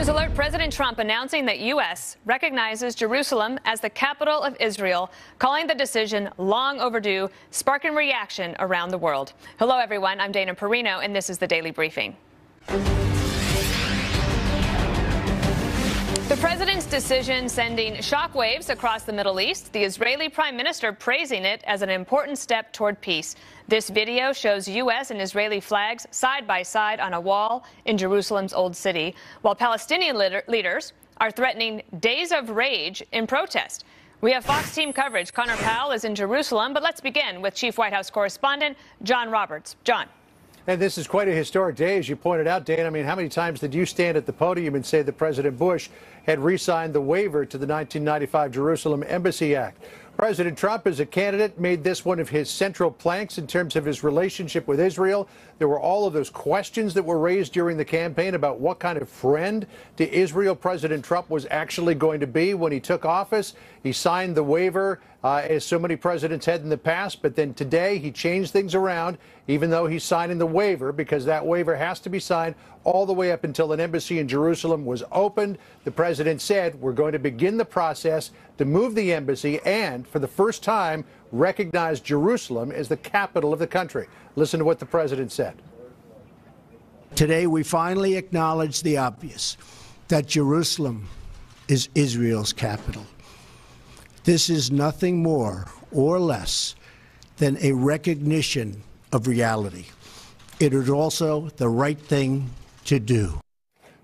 News alert: President Trump announcing that U.S. recognizes Jerusalem as the capital of Israel, calling the decision long overdue, sparking reaction around the world. Hello, everyone. I'm Dana Perino, and this is the Daily Briefing. The president's decision sending shockwaves across the Middle East, the Israeli prime minister praising it as an important step toward peace. This video shows U.S. and Israeli flags side by side on a wall in Jerusalem's Old City, while Palestinian leaders are threatening days of rage in protest. We have Fox team coverage. Connor Powell is in Jerusalem, but let's begin with Chief White House correspondent John Roberts. John. And this is quite a historic day, as you pointed out, Dan. I mean, how many times did you stand at the podium and say that President Bush had re-signed the waiver to the 1995 Jerusalem Embassy Act? President Trump, as a candidate, made this one of his central planks in terms of his relationship with Israel. There were all of those questions that were raised during the campaign about what kind of friend to Israel President Trump was actually going to be when he took office. He signed the waiver, as so many presidents had in the past, but then today he changed things around, even though he's signing the waiver, because that waiver has to be signed all the way up until an embassy in Jerusalem was opened. The president said, we're going to begin the process to move the embassy and, for the first time, recognize Jerusalem as the capital of the country. Listen to what the president said. Today, we finally acknowledge the obvious, that Jerusalem is Israel's capital. This is nothing more or less than a recognition of reality. It is also the right thing to do.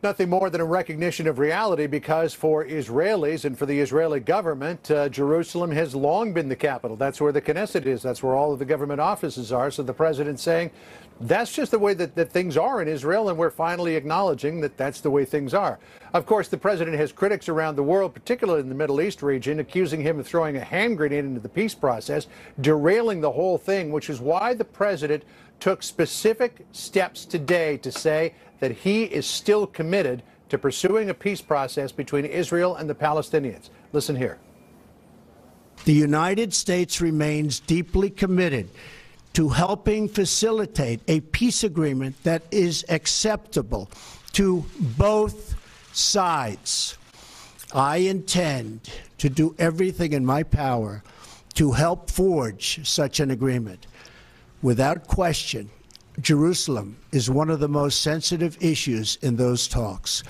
Nothing more than a recognition of reality, because for Israelis and for the Israeli government, Jerusalem has long been the capital. That's where the Knesset is. That's where all of the government offices are. So the president's saying that's just the way that things are in Israel, and we're finally acknowledging that that's the way things are. Of course, the president has critics around the world, particularly in the Middle East region, accusing him of throwing a hand grenade into the peace process, derailing the whole thing, which is why the president took specific steps today to say that he is still committed to pursuing a peace process between Israel and the Palestinians. Listen here. The United States remains deeply committed to helping facilitate a peace agreement that is acceptable to both sides. I intend to do everything in my power to help forge such an agreement. Without question, Jerusalem is one of the most sensitive issues in those talks.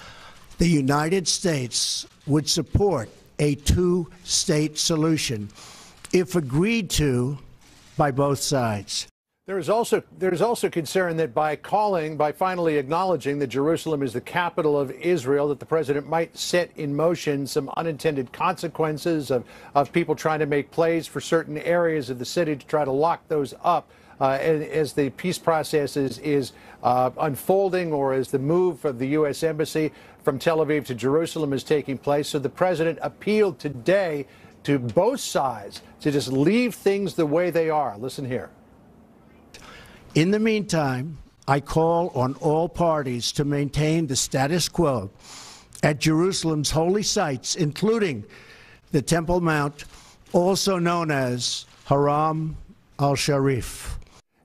The United States would support a two-state solution if agreed to by both sides. There's also concern that by finally acknowledging that Jerusalem is the capital of Israel, that the president might set in motion some unintended consequences of people trying to make plays for certain areas of the city to try to lock those up. As the peace process is unfolding, or as the move of the U.S. Embassy from Tel Aviv to Jerusalem is taking place. So the president appealed today to both sides to just leave things the way they are. Listen here. In the meantime, I call on all parties to maintain the status quo at Jerusalem's holy sites, including the Temple Mount, also known as Haram al-Sharif.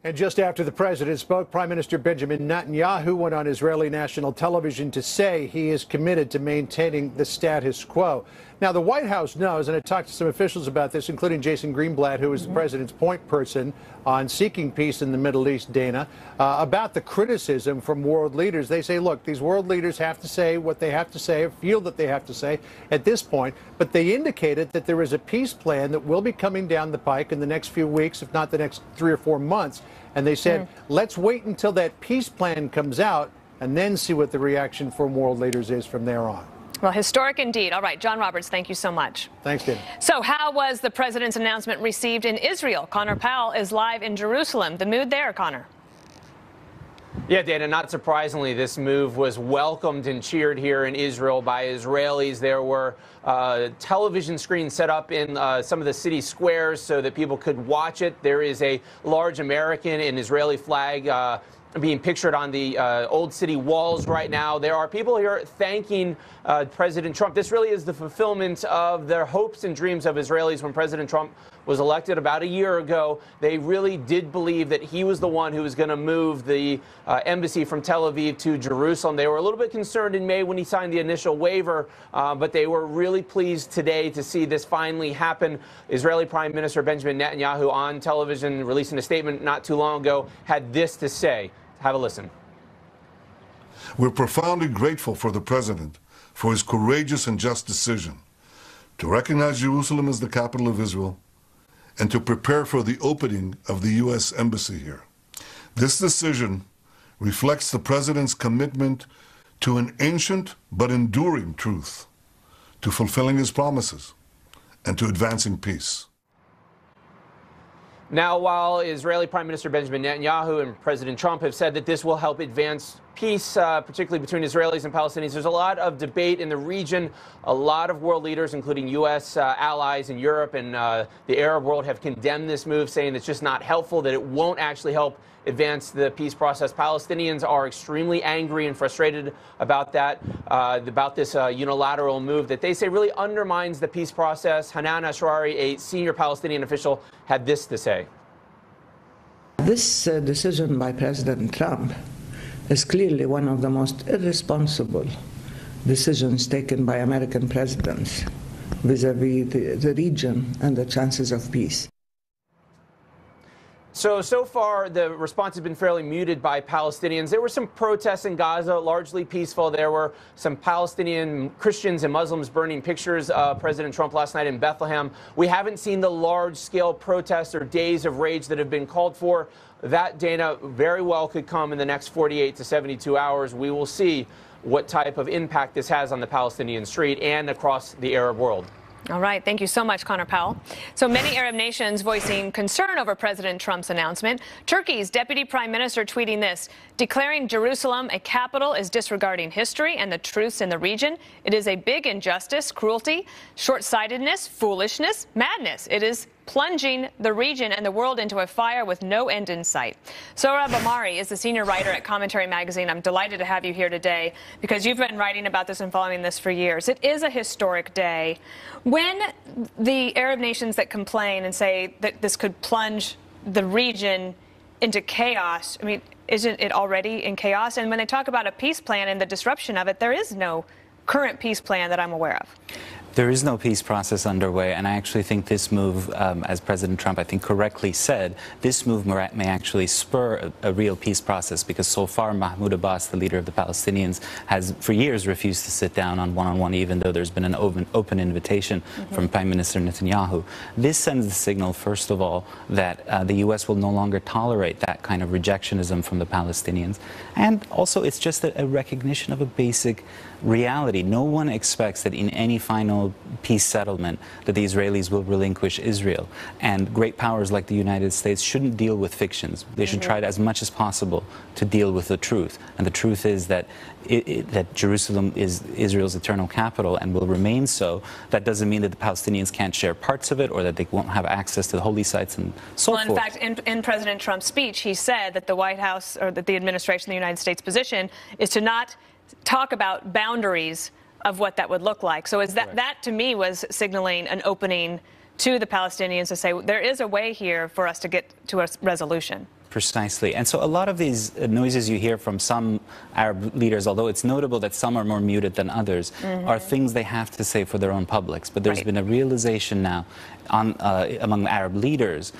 And just after the president spoke, Prime Minister Benjamin Netanyahu went on Israeli national television to say he is committed to maintaining the status quo. Now, the White House knows, and I talked to some officials about this, including Jason Greenblatt, who is the president's point person on seeking peace in the Middle East, Dana, about the criticism from world leaders. They say, look, these world leaders have to say what they have to say, or feel that they have to say at this point. But they indicated that there is a peace plan that will be coming down the pike in the next few weeks, if not the next 3 or 4 months. And they said, let's wait until that peace plan comes out and then see what the reaction from world leaders is from there on. Well, historic indeed. All right, John Roberts, thank you so much. Thanks, Tim. So how was the president's announcement received in Israel? Connor Powell is live in Jerusalem. The mood there, Connor? Yeah, Dana, not surprisingly, this move was welcomed and cheered here in Israel by Israelis. There were television screens set up in some of the city squares so that people could watch it. There is a large American and Israeli flag being pictured on the old city walls right now. There are people here thanking President Trump. This really is the fulfillment of their hopes and dreams of Israelis when President Trump was elected about a year ago, they really did believe that he was the one who was going to move the embassy from Tel Aviv to Jerusalem. They were a little bit concerned in May when he signed the initial waiver, but they were really pleased today to see this finally happen. Israeli Prime Minister Benjamin Netanyahu on television, releasing a statement not too long ago, had this to say. Have a listen. We're profoundly grateful for the President for his courageous and just decision to recognize Jerusalem as the capital of Israel and to prepare for the opening of the U.S. Embassy here. This decision reflects the President's commitment to an ancient but enduring truth, to fulfilling his promises, and to advancing peace. Now, while Israeli Prime Minister Benjamin Netanyahu and President Trump have said that this will help advance peace, particularly between Israelis and Palestinians, there's a lot of debate in the region. A lot of world leaders, including U.S. allies in Europe and the Arab world, have condemned this move, saying it's just not helpful, that it won't actually help advance the peace process. Palestinians are extremely angry and frustrated about that, about this unilateral move that they say really undermines the peace process. Hanan Ashrari, a senior Palestinian official, had this to say. This decision by President Trump is clearly one of the most irresponsible decisions taken by American presidents vis-à-vis the region and the chances of peace. So far, the response has been fairly muted by Palestinians. There were some protests in Gaza, largely peaceful. There were some Palestinian Christians and Muslims burning pictures of President Trump last night in Bethlehem. We haven't seen the large-scale protests or days of rage that have been called for. That, Dana, very well could come in the next 48 to 72 hours. We will see what type of impact this has on the Palestinian street and across the Arab world. All right. Thank you so much, Connor Powell. So many Arab nations voicing concern over President Trump's announcement. Turkey's deputy prime minister tweeting this: declaring Jerusalem a capital is disregarding history and the truths in the region. It is a big injustice, cruelty, short-sightedness, foolishness, madness. It is plunging the region and the world into a fire with no end in sight. Sohrab Ahmari is the senior writer at Commentary Magazine. I'm delighted to have you here today because you've been writing about this and following this for years. It is a historic day. When the Arab nations that complain and say that this could plunge the region into chaos, I mean, isn't it already in chaos? And when they talk about a peace plan and the disruption of it, there is no current peace plan that I'm aware of. There is no peace process underway, and I actually think this move, as President Trump, I think, correctly said, this move may actually spur a real peace process, because so far Mahmoud Abbas, the leader of the Palestinians, has for years refused to sit down on one-on-one, even though there's been an open invitation from Prime Minister Netanyahu. This sends the signal, first of all, that the U.S. will no longer tolerate that kind of rejectionism from the Palestinians, and also it's just a recognition of a basic reality. No one expects that in any final peace settlement that the Israelis will relinquish Israel. And great powers like the United States shouldn't deal with fictions. They should try as much as possible to deal with the truth. And the truth is that that Jerusalem is Israel's eternal capital and will remain so. That doesn't mean that the Palestinians can't share parts of it or that they won't have access to the holy sites and so forth. Well, in fact, in President Trump's speech, he said that the White House, or that the administration, the United States position, is to not talk about boundaries of what that would look like. So is that to me was signaling an opening to the Palestinians to say there is a way here for us to get to a resolution. Precisely. And so a lot of these noises you hear from some Arab leaders, although it's notable that some are more muted than others, are things they have to say for their own publics. But there's been a realization now among Arab leaders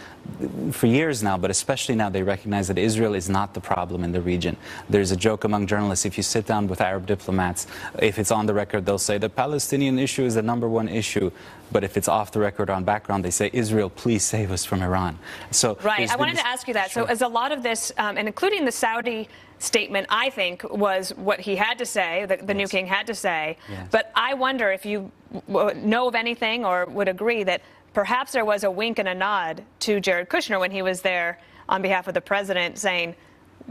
for years now, but especially now, they recognize that Israel is not the problem in the region. There's a joke among journalists: if you sit down with Arab diplomats, if it's on the record, they'll say the Palestinian issue is the #1 issue. But if it's off the record on background, they say, Israel, please save us from Iran. So right. I wanted to ask you that. Sure. So as a lot of this, and including the Saudi statement, I think, was what he had to say, the new king had to say. Yes. But I wonder if you know of anything or would agree that perhaps there was a wink and a nod to Jared Kushner when he was there on behalf of the president, saying,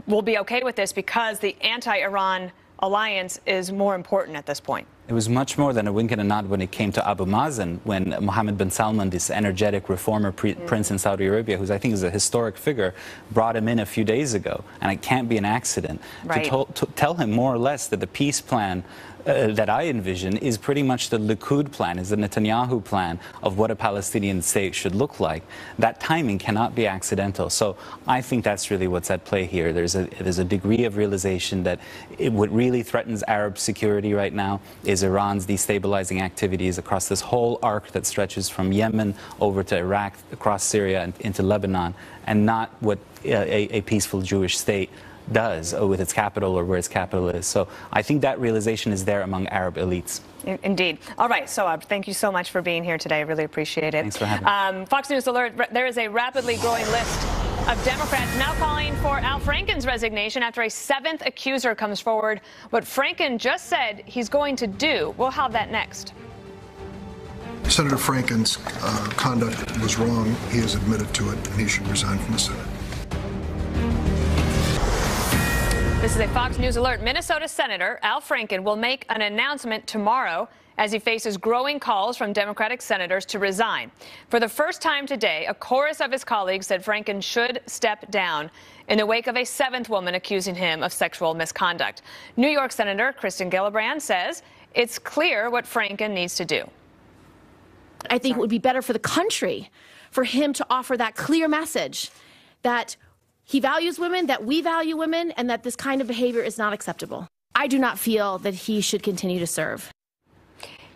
we'll be okay with this because the anti-Iran alliance is more important at this point. It was much more than a wink and a nod when it came to Abu Mazen, when Mohammed bin Salman, this energetic reformer prince in Saudi Arabia, who I think is a historic figure, brought him in a few days ago. And it can't be an accident. Right. To tell him more or less that the peace plan that I envision is pretty much the Likud plan, is the Netanyahu plan of what a Palestinian state should look like. That timing cannot be accidental. So I think that's really what's at play here. There's a degree of realization that what really threatens Arab security right now is Iran's destabilizing activities across this whole arc that stretches from Yemen over to Iraq, across Syria and into Lebanon, and not what a peaceful Jewish state does with its capital or where its capital is. So I think that realization is there among Arab elites. Indeed. All right, so thank you so much for being here today. I really appreciate it. Thanks for having me. Fox News Alert, there is a rapidly growing list of Democrats now calling for Al Franken's resignation after a seventh accuser comes forward. What Franken just said he's going to do. We'll have that next. Senator Franken's conduct was wrong. He has admitted to it, and he should resign from the Senate. This is a Fox News Alert. Minnesota Senator Al Franken will make an announcement tomorrow as he faces growing calls from Democratic senators to resign. For the first time today, a chorus of his colleagues said Franken should step down in the wake of a seventh woman accusing him of sexual misconduct. New York Senator Kristen Gillibrand says it's clear what Franken needs to do. I think it would be better for the country for him to offer that clear message that he values women, that we value women, and that this kind of behavior is not acceptable. I do not feel that he should continue to serve.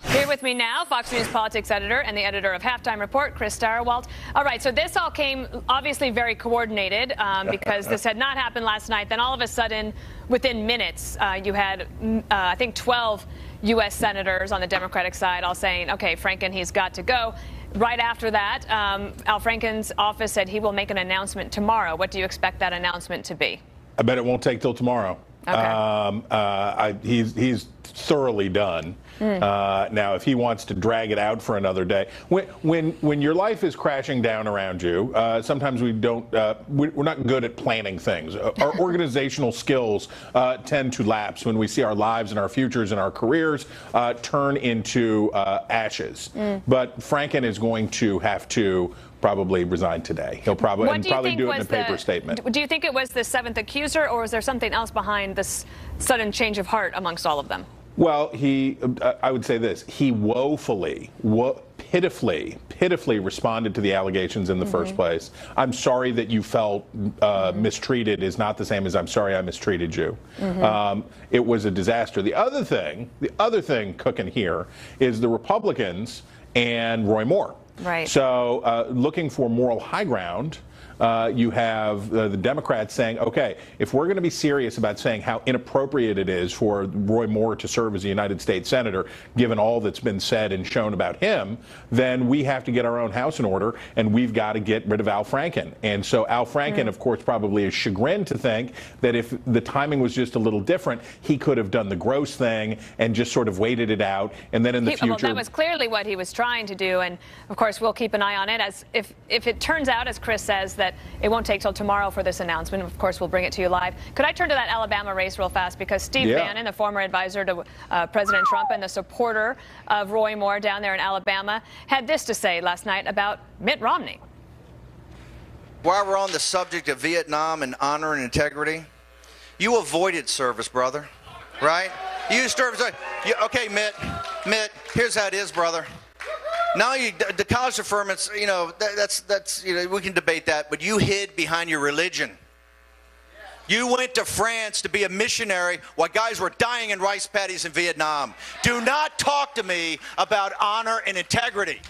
Here with me now, Fox News politics editor and the editor of Halftime Report, Chris Starrowalt. All right, so this all came obviously very coordinated because this had not happened last night. Then all of a sudden, within minutes, you had, I think, 12 U.S. senators on the Democratic side all saying, OK, Franken, he's got to go. Right after that, Al Franken's office said he will make an announcement tomorrow. What do you expect that announcement to be? I bet it won't take till tomorrow. Okay. He's thoroughly done. Now, if he wants to drag it out for another day, when your life is crashing down around you, sometimes we're not good at planning things. Our organizational skills tend to lapse when we see our lives and our futures and our careers turn into ashes. But Franken is going to have to probably resign today. He'll probably do it in a paper statement. Do you think it was the seventh accuser, or was there something else behind this sudden change of heart amongst all of them? Well, I would say this. He pitifully responded to the allegations in the first place. I'm sorry that you felt mistreated is not the same as I'm sorry I mistreated you. It was a disaster. The other thing cooking here is the Republicans and Roy Moore. Right. So looking for moral high ground, you have the Democrats saying, OK, if we're going to be serious about saying how inappropriate it is for Roy Moore to serve as a United States senator, given all that's been said and shown about him, then we have to get our own house in order, and we've got to get rid of Al Franken. And so Al Franken, of course, probably is chagrined to think that if the timing was just a little different, he could have done the gross thing and just sort of waited it out. And then in the future. Well, that was clearly what he was trying to do. And, of course, we'll keep an eye on it. As if it turns out, as Chris says, that it won't take till tomorrow for this announcement. Of course, we'll bring it to you live. Could I turn to that Alabama race real fast? Because Steve Bannon, the former advisor to President Trump and the supporter of Roy Moore down there in Alabama, had this to say last night about Mitt Romney. While we're on the subject of Vietnam and honor and integrity, you avoided service, brother, right? You served. Okay, Mitt, here's how it is, brother. Now the college deferments, that's we can debate that, but you hid behind your religion. You went to France to be a missionary while guys were dying in rice paddies in Vietnam. Do not talk to me about honor and integrity.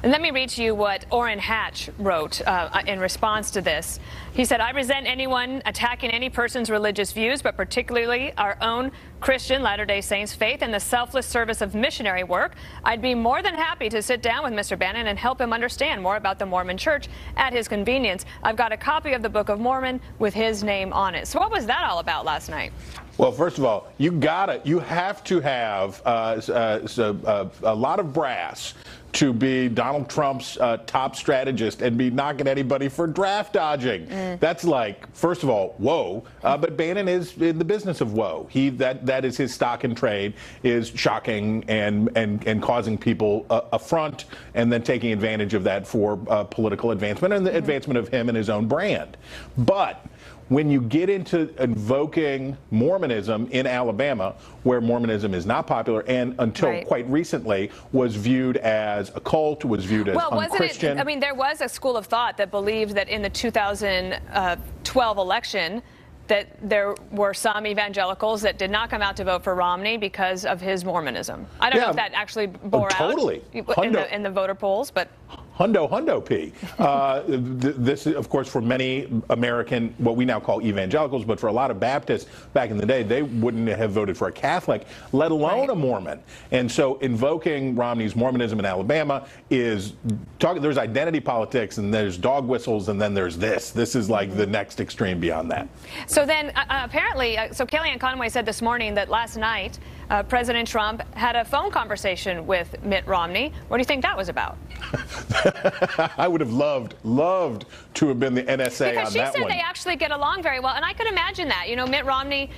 And let me read to you what Orrin Hatch wrote in response to this. He said, I resent anyone attacking any person's religious views, but particularly our own Christian Latter-day Saints faith and the selfless service of missionary work. I'd be more than happy to sit down with Mr. Bannon and help him understand more about the Mormon Church at his convenience. I've got a copy of the Book of Mormon with his name on it. So what was that all about last night? Well, first of all, you have to have a lot of brass to be Donald Trump's top strategist and be knocking anybody for draft dodging. That's like, first of all, whoa. But Bannon is in the business of whoa. That is his stock in trade, is shocking and causing people affront and then taking advantage of that for political advancement and the advancement of him and his own brand. But when you get into invoking Mormonism in Alabama, where Mormonism is not popular and until quite recently was viewed as a cult, was viewed as unchristian. I mean, there was a school of thought that believed that in the 2012 election that there were some evangelicals that did not come out to vote for Romney because of his Mormonism. I don't know if that actually bore out in the voter polls, but... Hundo P. This is, of course, for many American, what we now call evangelicals, but for a lot of Baptists back in the day, they wouldn't have voted for a Catholic, let alone a Mormon. And so invoking Romney's Mormonism in Alabama is there's identity politics, and there's dog whistles, and then there's this. This is like the next extreme beyond that. So then, apparently, Kellyanne Conway said this morning that last night, President Trump had a phone conversation with Mitt Romney. What do you think that was about? I would have loved to have been the NSA on that one. Because she said they actually get along very well, and I could imagine that. You know, Mitt Romney,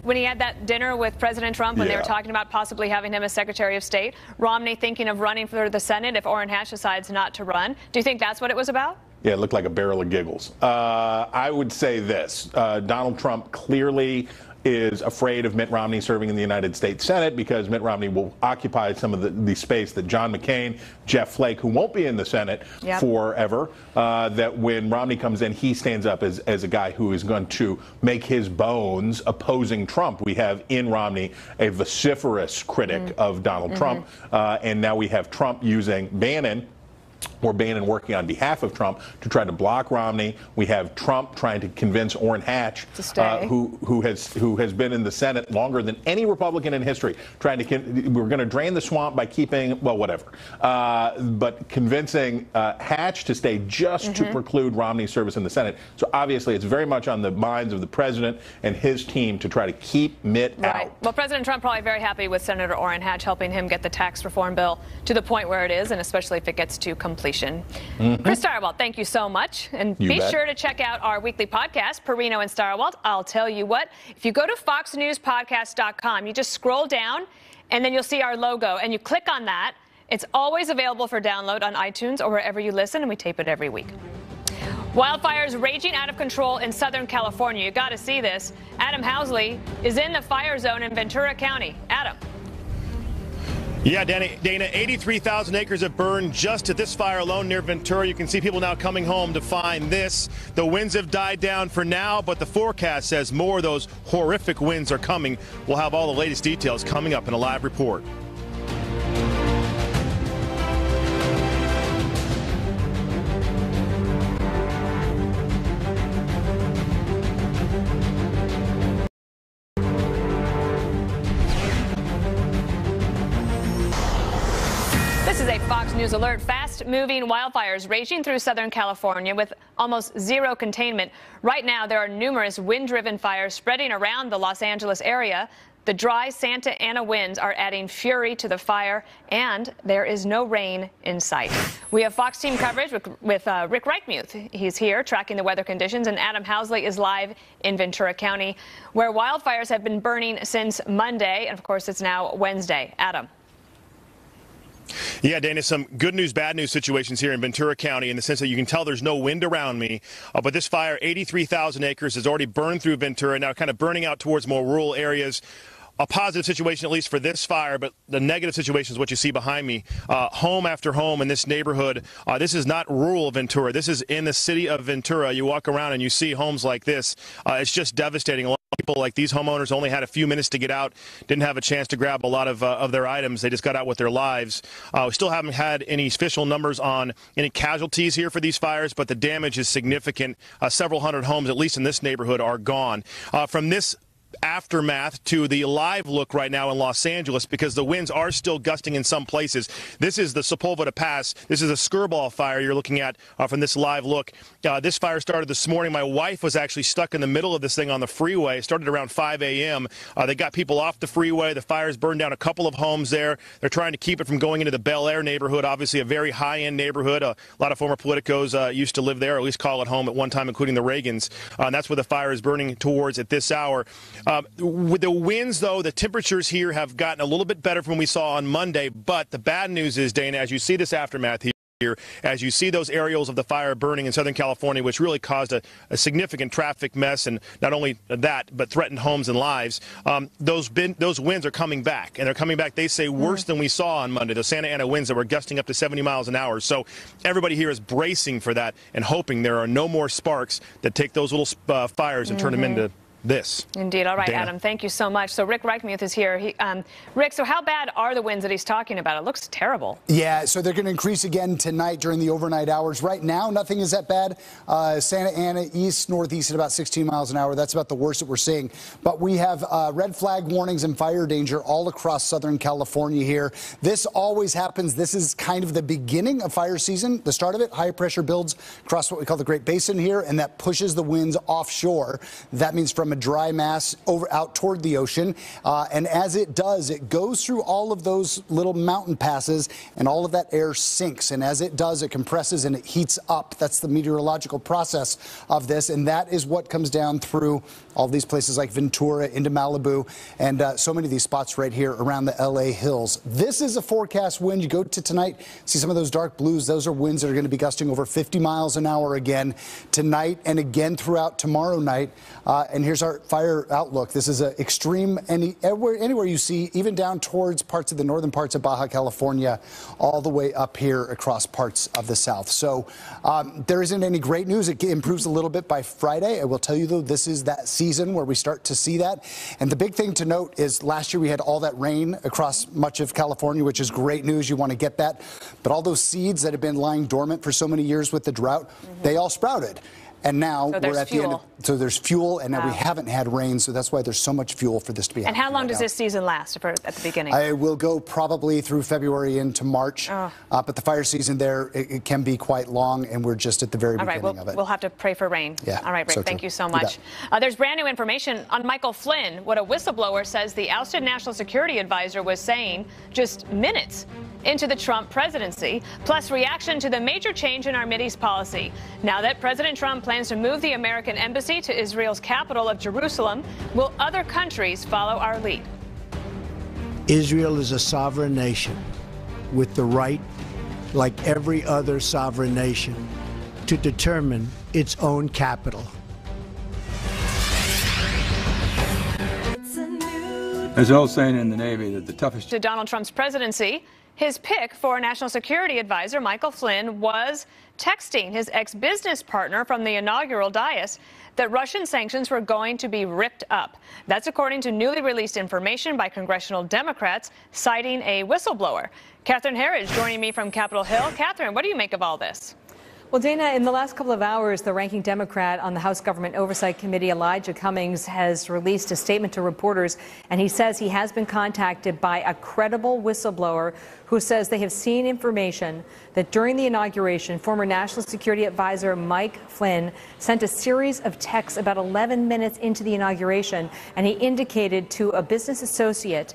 when he had that dinner with President Trump, when they were talking about possibly having him as Secretary of State, Romney thinking of running for the Senate if Orrin Hatch decides not to run. Do you think that's what it was about? Yeah, it looked like a barrel of giggles. I would say this. Donald Trump clearly is afraid of Mitt Romney serving in the United States Senate because Mitt Romney will occupy some of the space that John McCain, Jeff Flake, who won't be in the Senate forever, that when Romney comes in, he stands up as a guy who is going to make his bones opposing Trump. We have in Romney a vociferous critic of Donald Trump, and now we have Trump using Bannon, or Bannon working on behalf of Trump to try to block Romney. We have Trump trying to convince Orrin Hatch, who has been in the Senate longer than any Republican in history, trying to we're going to drain the swamp by keeping, well, whatever, but convincing Hatch to stay just to preclude Romney's service in the Senate. So obviously it's very much on the minds of the president and his team to try to keep Mitt out. Well, President Trump probably very happy with Senator Orrin Hatch helping him get the tax reform bill to the point where it is, and especially if it gets to completion. Chris Stirewalt, thank you so much. And be sure to check out our weekly podcast, Perino and Stirewalt. I'll tell you what, if you go to foxnewspodcast.com, you just scroll down and then you'll see our logo and you click on that. It's always available for download on iTunes or wherever you listen, and we tape it every week. Wildfires raging out of control in Southern California. You got to see this. Adam Housley is in the fire zone in Ventura County. Adam. Yeah, Dana, 83,000 acres have burned just at this fire alone near Ventura. You can see people now coming home to find this. The winds have died down for now, but the forecast says more of those horrific winds are coming. We'll have all the latest details coming up in a live report. This is a Fox News alert. Fast-moving wildfires raging through Southern California with almost zero containment. Right now, there are numerous wind-driven fires spreading around the Los Angeles area. The dry Santa Ana winds are adding fury to the fire, and there is no rain in sight. We have Fox team coverage with Rick Reichmuth. He's here tracking the weather conditions, and Adam Housley is live in Ventura County, where wildfires have been burning since Monday, and of course, it's now Wednesday. Adam. Yeah, Dana, some good news, bad news situations here in Ventura County in the sense that you can tell there's no wind around me. But this fire, 83,000 acres, has already burned through Ventura, now kind of burning out towards more rural areas. A positive situation, at least for this fire, but the negative situation is what you see behind me. Home after home in this neighborhood. This is not rural Ventura. This is in the city of Ventura. You walk around and you see homes like this. It's just devastating. A lot of people, like these homeowners, only had a few minutes to get out, didn't have a chance to grab a lot of their items. They just got out with their lives. We still haven't had any official numbers on any casualties here for these fires, but the damage is significant. Several hundred homes, at least in this neighborhood, are gone. From this aftermath to the live look right now in Los Angeles, because the winds are still gusting in some places. This is the Sepulveda Pass. This is a Skirball fire you're looking at from this live look. This fire started this morning. My wife was actually stuck in the middle of this thing on the freeway. It started around 5 a.m. They got people off the freeway. The fires burned down a couple of homes there. They're trying to keep it from going into the Bel Air neighborhood, obviously a very high-end neighborhood. A lot of former politicos used to live there, or at least call it home at one time, including the Reagans. And that's where the fire is burning towards at this hour. With the winds, though, the temperatures here have gotten a little bit better from what we saw on Monday. But the bad news is, Dana, as you see this aftermath here, as you see those aerials of the fire burning in Southern California, which really caused a significant traffic mess, and not only that, but threatened homes and lives, those winds are coming back. And they're coming back, they say, worse than we saw on Monday. The Santa Ana winds that were gusting up to 70 miles an hour. So everybody here is bracing for that and hoping there are no more sparks that take those little fires and turn them into this. Indeed. All right, Dana. Adam, thank you so much. So Rick Reichmuth is here. Rick, so how bad are the winds that he's talking about? It looks terrible. Yeah, so they're going to increase again tonight during the overnight hours. Right now, nothing is that bad. Santa Ana, east, northeast at about 16 miles an hour. That's about the worst that we're seeing. But we have red flag warnings and fire danger all across Southern California here. This always happens. This is kind of the beginning of fire season, the start of it. High pressure builds across what we call the Great Basin here, and that pushes the winds offshore. That means from a dry mass out toward the ocean. And as it does, it goes through all of those little mountain passes, and all of that air sinks. And as it does, it compresses and it heats up. That's the meteorological process of this. And that is what comes down through all these places like Ventura into Malibu and so many of these spots right here around the LA hills. This is a forecast wind. You go to tonight, see some of those dark blues. Those are winds that are going to be gusting over 50 miles an hour again tonight and again throughout tomorrow night. And here's our fire outlook. This is an extreme anywhere you see, even down towards parts of the northern parts of Baja California, all the way up here across parts of the south. So there isn't any great news. It improves a little bit by Friday. I will tell you, though, this is that season where we start to see that. And the big thing to note is last year we had all that rain across much of California, which is great news. You want to get that. But all those seeds that have been lying dormant for so many years with the drought, they all sprouted. And now we're at the end of, so there's fuel, and now we haven't had rain, so that's why there's so much fuel for this to be happening. And how long does this season last at the beginning? I will go probably through February into March, but the fire season there, it can be quite long, and we're just at the very beginning of it. We'll have to pray for rain. Yeah. All right, Rick, thank you so much. There's brand new information on Michael Flynn, what a whistleblower says the ousted national security advisor was saying just minutes into the Trump presidency, plus reaction to the major change in our Mideast policy. Now that President Trump plans to move the American embassy to Israel's capital of Jerusalem, will other countries follow our lead? Israel is a sovereign nation with the right, like every other sovereign nation, to determine its own capital. There's an old saying in the Navy that the toughest... To Donald Trump's presidency, his pick for National Security Advisor Michael Flynn was texting his ex-business partner from the inaugural dais that Russian sanctions were going to be ripped up. That's according to newly released information by congressional Democrats citing a whistleblower. Catherine Herridge joining me from Capitol Hill. Catherine, what do you make of all this? Well, Dana, in the last couple of hours, the ranking Democrat on the House Government Oversight Committee, Elijah Cummings, has released a statement to reporters, and he says he has been contacted by a credible whistleblower who says they have seen information that during the inauguration, former National Security Advisor Mike Flynn sent a series of texts about 11 minutes into the inauguration, and he indicated to a business associate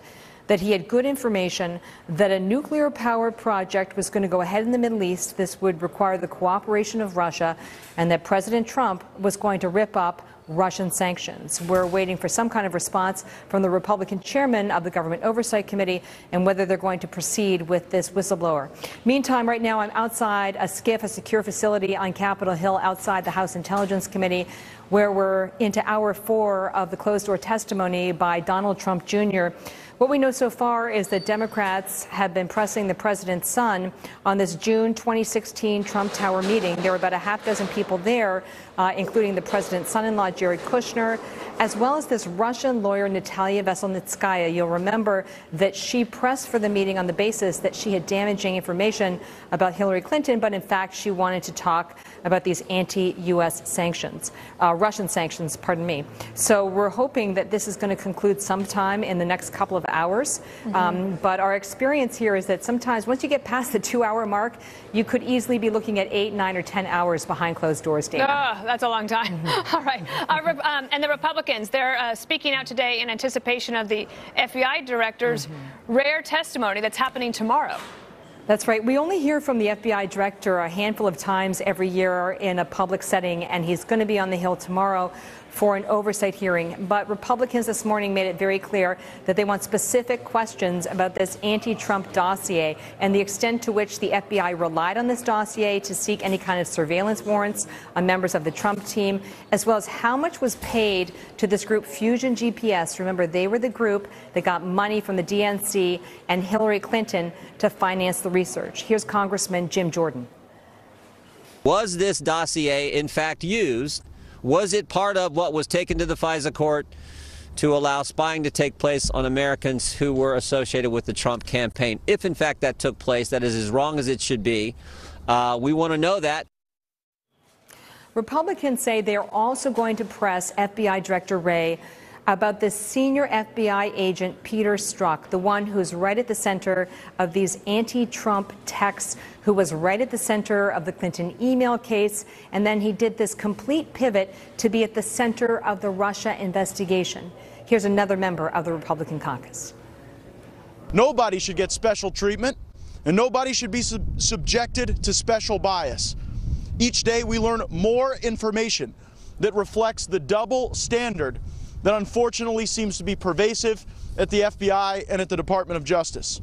that he had good information that a nuclear-powered project was going to go ahead in the Middle East. This would require the cooperation of Russia, and that President Trump was going to rip up Russian sanctions. We're waiting for some kind of response from the Republican chairman of the Government Oversight Committee and whether they're going to proceed with this whistleblower. Meantime, right now I'm outside a SCIF, a secure facility on Capitol Hill outside the House Intelligence Committee, where we're into hour 4 of the closed-door testimony by Donald Trump Jr. What we know so far is that Democrats have been pressing the president's son on this June 2016 Trump Tower meeting. There were about a half dozen people there, including the president's son-in-law, Jared Kushner, as well as this Russian lawyer, Natalia Veselnitskaya. You'll remember that she pressed for the meeting on the basis that she had damaging information about Hillary Clinton, but in fact she wanted to talk about these anti-U.S. sanctions, Russian sanctions, pardon me. So we're hoping that this is going to conclude sometime in the next couple of hours. But our experience here is that sometimes once you get past the 2-hour mark, you could easily be looking at 8, 9, or 10 hours behind closed doors, Dana. Oh, that's a long time. All right. And the Republicans, they're speaking out today in anticipation of the FBI director's rare testimony that's happening tomorrow. That's right. We only hear from the FBI director a handful of times every year in a public setting, and he's going to be on the Hill tomorrow for an oversight hearing. But Republicans this morning made it very clear that they want specific questions about this anti-Trump dossier and the extent to which the FBI relied on this dossier to seek any kind of surveillance warrants on members of the Trump team, as well as how much was paid to this group Fusion GPS. Remember, they were the group that got money from the DNC and Hillary Clinton to finance the research. Here's Congressman Jim Jordan. Was this dossier in fact used? Was it part of what was taken to the FISA court to allow spying to take place on Americans who were associated with the Trump campaign? If in fact that took place, that is as wrong as it should be. We want to know that. Republicans say they are also going to press FBI Director Wray about this senior FBI agent, Peter Strzok, the one who's right at the center of these anti-Trump texts, who was right at the center of the Clinton email case, and then he did this complete pivot to be at the center of the Russia investigation. Here's another member of the Republican caucus. Nobody should get special treatment, and nobody should be subjected to special bias. Each day we learn more information that reflects the double standard that unfortunately seems to be pervasive at the FBI and at the Department of Justice.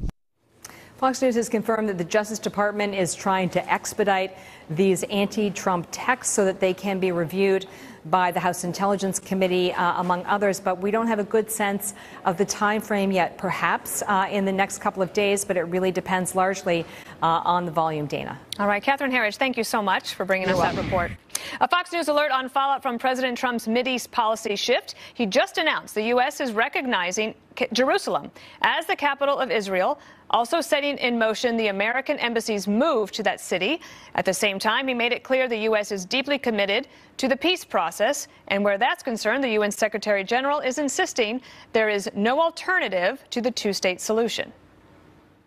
Fox News has confirmed that the Justice Department is trying to expedite these anti-Trump texts so that they can be reviewed by the House Intelligence Committee, among others, but we don't have a good sense of the time frame yet, perhaps in the next couple of days, but it really depends largely on the volume, Dana. All right, Catherine Herridge, thank you so much for bringing us that report. A Fox News alert on fallout from President Trump's Mideast policy shift. He just announced the U.S. is recognizing Jerusalem as the capital of Israel, also setting in motion the American embassy's move to that city. At the same time, he made it clear the U.S. is deeply committed to the peace process. And where that's concerned, the UN Secretary General is insisting there is no alternative to the two-state solution.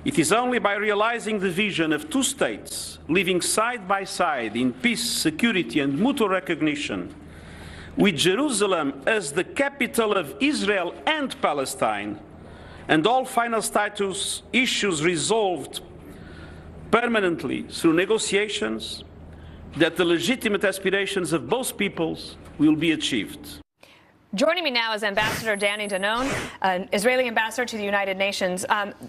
It is only by realizing the vision of two states living side by side in peace, security, and mutual recognition, with Jerusalem as the capital of Israel and Palestine, and all final status issues resolved permanently through negotiations, that the legitimate aspirations of both peoples will be achieved. Joining me now is Ambassador Danny Danon, an Israeli ambassador to the United Nations.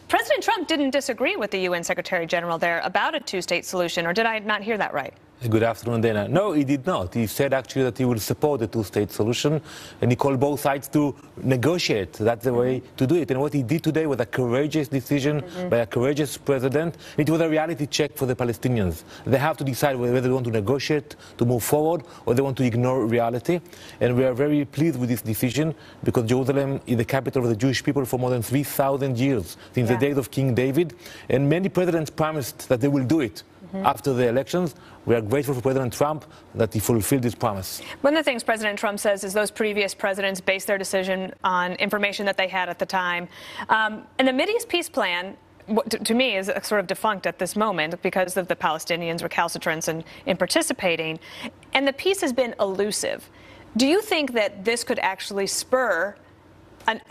President Trump didn't disagree with the UN Secretary General there about a two-state solution, or did I not hear that right? Good afternoon, Dana. No, he did not. He said actually that he will support the two-state solution, and he called both sides to negotiate. That's the way to do it. And what he did today was a courageous decision by a courageous president. It was a reality check for the Palestinians. They have to decide whether they want to negotiate, to move forward, or they want to ignore reality. And we are very pleased with this decision because Jerusalem is the capital of the Jewish people for more than 3,000 years, since the days of King David. And many presidents promised that they will do it. After the elections, we are grateful for President Trump that he fulfilled this promise. One of the things President Trump says is those previous presidents based their decision on information that they had at the time. And the Mideast peace plan, to me, is sort of defunct at this moment because of the Palestinians' recalcitrance in participating. And the peace has been elusive. Do you think that this could actually spur an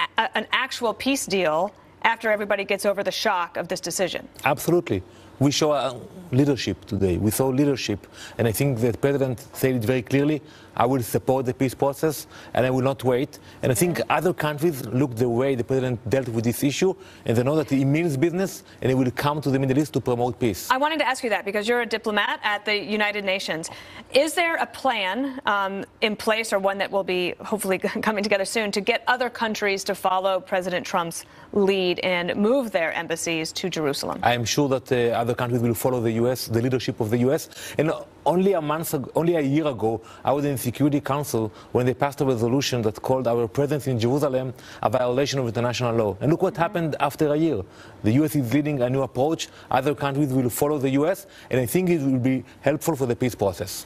actual peace deal after everybody gets over the shock of this decision? Absolutely. We show leadership today. We saw leadership. And I think the president said it very clearly. I will support the peace process, and I will not wait. And I think other countries look the way the president dealt with this issue, and they know that he means business, and he will come to the Middle East to promote peace. I wanted to ask you that because you're a diplomat at the United Nations. Is there a plan in place, or one that will be hopefully coming together soon, to get other countries to follow President Trump's lead and move their embassies to Jerusalem? I am sure that other countries will follow the U.S., the leadership of the U.S., and only a year ago, I was in the Security Council when they passed a resolution that called our presence in Jerusalem a violation of international law. And look what happened after a year. The U.S. is leading a new approach. Other countries will follow the U.S., and I think it will be helpful for the peace process.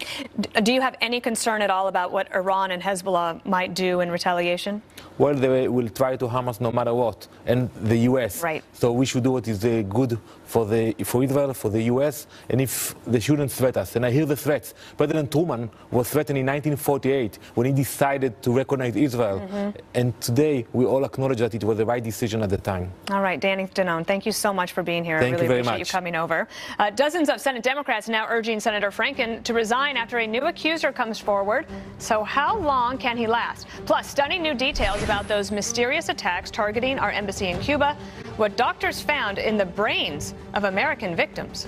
Do you have any concern at all about what Iran and Hezbollah might do in retaliation? Well, they will try to harm us no matter what, and the U.S. Right. So we should do what is good for Israel, for the U.S., and if they shouldn't threat us. And I hear the threats. President Truman was threatened in 1948 when he decided to recognize Israel. And today, we all acknowledge that it was the right decision at the time. All right, Danny Danone, thank you so much for being here. Thank I really you very appreciate much. you coming over. Dozens of Senate Democrats now urging Senator Franken to resign after a new accuser comes forward. So how long can he last? Plus, stunning new details about those mysterious attacks targeting our embassy in Cuba, what doctors found in the brains of American victims.